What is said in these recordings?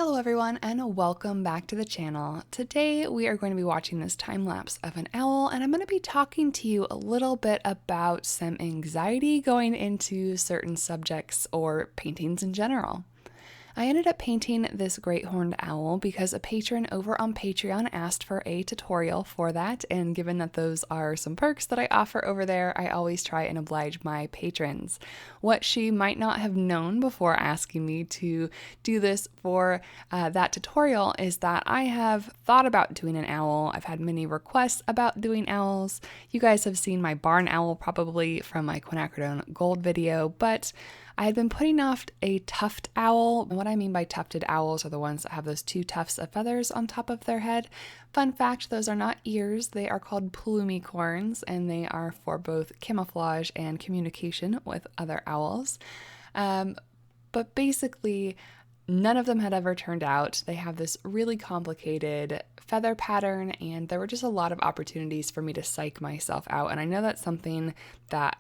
Hello everyone and welcome back to the channel. Today we are going to be watching this time lapse of an owl, and I'm going to be talking to you a little bit about some anxiety going into certain subjects or paintings in general. I ended up painting this great horned owl because a patron over on Patreon asked for a tutorial for that, and given that those are some perks that I offer over there, I always try and oblige my patrons. What she might not have known before asking me to do this for that tutorial is that I have thought about doing an owl. I've had many requests about doing owls. You guys have seen my barn owl probably from my quinacridone gold video, but I had been putting off a tuft owl. And what I mean by tufted owls are the ones that have those two tufts of feathers on top of their head. Fun fact, those are not ears. They are called plumicorns, and they are for both camouflage and communication with other owls. But basically, none of them had ever turned out. They have this really complicated feather pattern, and there were just a lot of opportunities for me to psych myself out. And I know that's something that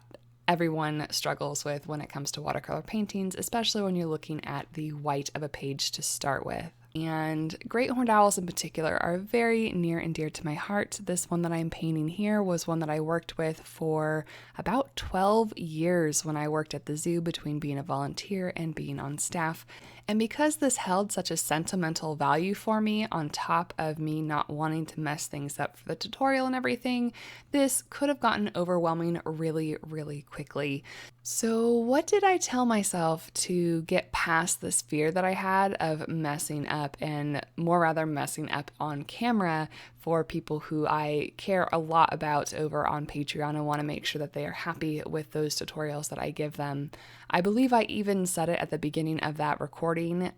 everyone struggles with when it comes to watercolor paintings, especially when you're looking at the white of a page to start with. And great horned owls in particular are very near and dear to my heart. This one that I'm painting here was one that I worked with for about 12 years when I worked at the zoo, between being a volunteer and being on staff. And because this held such a sentimental value for me, on top of me not wanting to mess things up for the tutorial and everything, this could have gotten overwhelming really, really quickly. So what did I tell myself to get past this fear that I had of messing up, and more rather messing up on camera for people who I care a lot about over on Patreon and want to make sure that they are happy with those tutorials that I give them? I believe I even said it at the beginning of that recording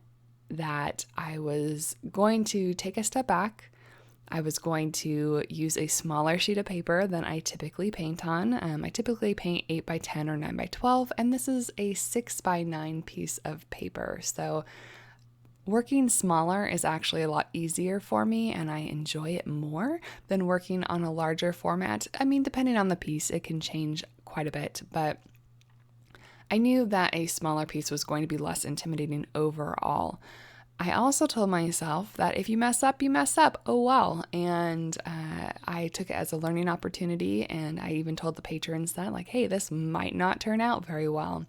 that I was going to take a step back. I was going to use a smaller sheet of paper than I typically paint on. I typically paint 8x10 or 9x12, and this is a 6x9 piece of paper. So working smaller is actually a lot easier for me, and I enjoy it more than working on a larger format. I mean, depending on the piece, it can change quite a bit, but I knew that a smaller piece was going to be less intimidating overall. I also told myself that if you mess up, you mess up. Oh well. And I took it as a learning opportunity, and I even told the patrons that, like, hey, this might not turn out very well.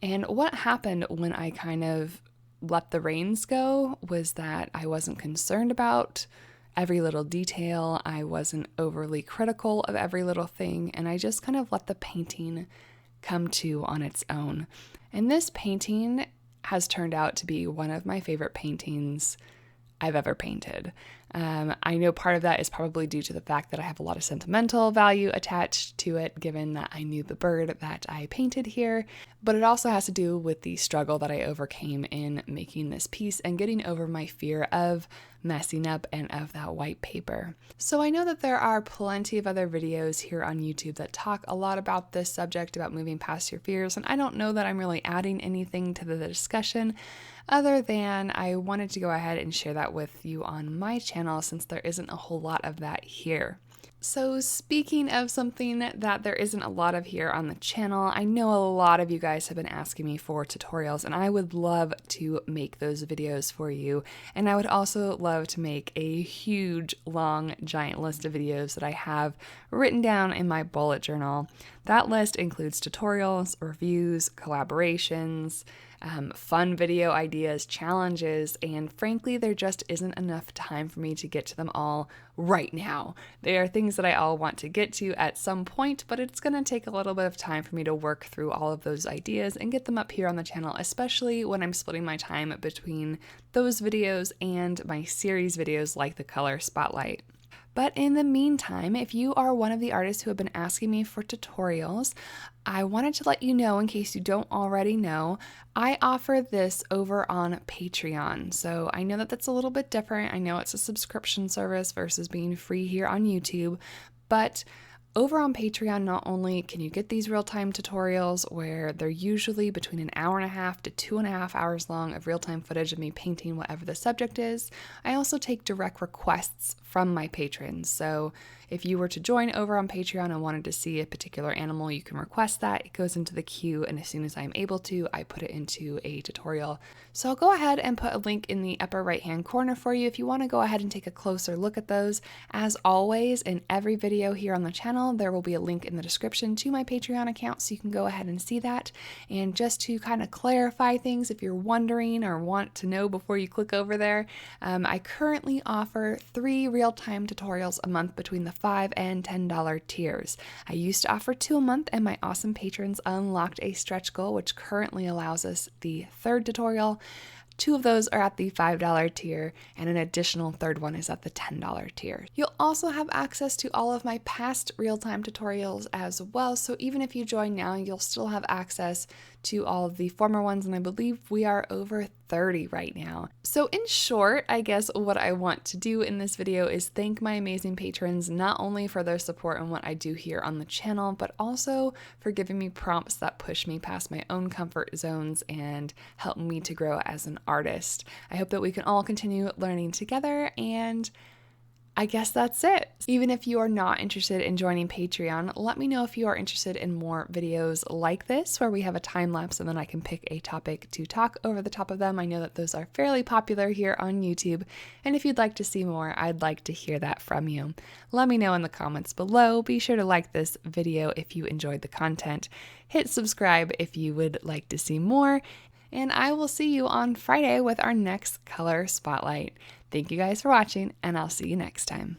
And what happened when I kind of let the reins go was that I wasn't concerned about every little detail. I wasn't overly critical of every little thing, and I just kind of let the painting come to on its own. And this painting has turned out to be one of my favorite paintings I've ever painted. I know part of that is probably due to the fact that I have a lot of sentimental value attached to it, given that I knew the bird that I painted here, but it also has to do with the struggle that I overcame in making this piece and getting over my fear of messing up and of that white paper. So I know that there are plenty of other videos here on YouTube that talk a lot about this subject, about moving past your fears, and I don't know that I'm really adding anything to the discussion other than I wanted to go ahead and share that with you on my channel, since there isn't a whole lot of that here. So speaking of something that there isn't a lot of here on the channel, I know a lot of you guys have been asking me for tutorials, and I would love to make those videos for you. And I would also love to make a huge, long, giant list of videos that I have written down in my bullet journal. That list includes tutorials, reviews, collaborations, fun video ideas, challenges, and frankly, there just isn't enough time for me to get to them all right now. They are things that I all want to get to at some point, but it's going to take a little bit of time for me to work through all of those ideas and get them up here on the channel, especially when I'm splitting my time between those videos and my series videos like the Color Spotlight. But in the meantime, if you are one of the artists who have been asking me for tutorials, I wanted to let you know, in case you don't already know, I offer this over on Patreon. So I know that that's a little bit different. I know it's a subscription service versus being free here on YouTube, but Over on Patreon, not only can you get these real-time tutorials where they're usually between an hour and a half to 2.5 hours long of real-time footage of me painting whatever the subject is, I also take direct requests from my patrons. So if you were to join over on Patreon and wanted to see a particular animal, you can request that. It goes into the queue, and as soon as I'm able to, I put it into a tutorial. So I'll go ahead and put a link in the upper right-hand corner for you if you want to go ahead and take a closer look at those. As always, in every video here on the channel, there will be a link in the description to my Patreon account, so you can go ahead and see that. And just to kind of clarify things, if you're wondering or want to know before you click over there, I currently offer 3 real-time tutorials a month between the $5 and $10 tiers. I used to offer 2 a month, and my awesome patrons unlocked a stretch goal, which currently allows us the 3rd tutorial. 2 of those are at the $5 tier, and an additional 3rd one is at the $10 tier. You'll also have access to all of my past real-time tutorials as well, so even if you join now, you'll still have access to all of the former ones, and I believe we are over 30 right now. So in short, I guess what I want to do in this video is thank my amazing patrons, not only for their support in what I do here on the channel, but also for giving me prompts that push me past my own comfort zones and help me to grow as an artist. I hope that we can all continue learning together, and I guess that's it. Even if you are not interested in joining Patreon, let me know if you are interested in more videos like this, where we have a time lapse and then I can pick a topic to talk over the top of them. I know that those are fairly popular here on YouTube, and if you'd like to see more, I'd like to hear that from you. Let me know in the comments below. Be sure to like this video if you enjoyed the content. Hit subscribe if you would like to see more, and I will see you on Friday with our next color spotlight. Thank you guys for watching, and I'll see you next time.